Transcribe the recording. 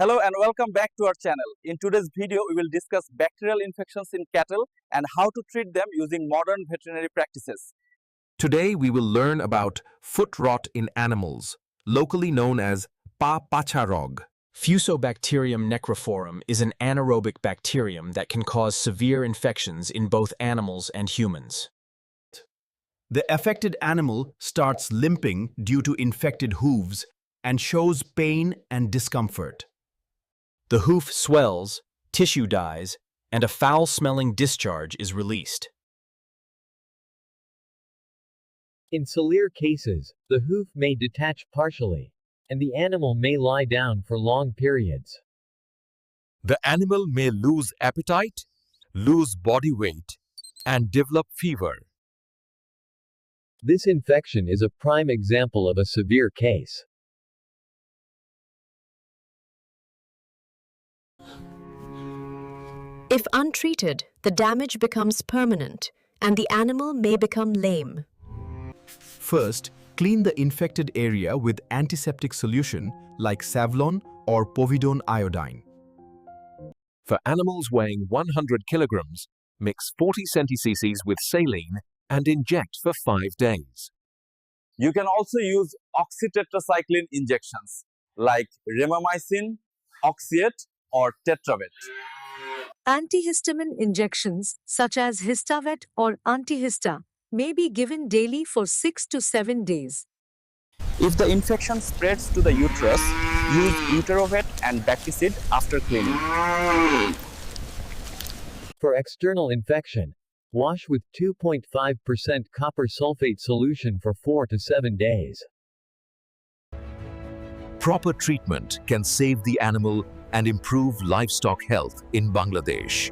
Hello and welcome back to our channel. In today's video, we will discuss bacterial infections in cattle and how to treat them using modern veterinary practices. Today we will learn about foot rot in animals, locally known as Pa Pacha Rog. Fusobacterium necrophorum is an anaerobic bacterium that can cause severe infections in both animals and humans. The affected animal starts limping due to infected hooves and shows pain and discomfort. The hoof swells, tissue dies, and a foul-smelling discharge is released. In severe cases, the hoof may detach partially, and the animal may lie down for long periods. The animal may lose appetite, lose body weight, and develop fever. This infection is a prime example of a severe case. If untreated, the damage becomes permanent, and the animal may become lame. First, clean the infected area with antiseptic solution like Savlon or povidone iodine. For animals weighing 100 kilograms, mix 40 cc with saline and inject for 5 days. You can also use oxytetracycline injections like remamycin, oxyate, or tetravet. Antihistamine injections, such as Histavet or Antihista, may be given daily for 6 to 7 days. If the infection spreads to the uterus, use Uterovet and Bacticid after cleaning. For external infection, wash with 2.5% copper sulfate solution for 4 to 7 days. Proper treatment can save the animal and improve livestock health in Bangladesh.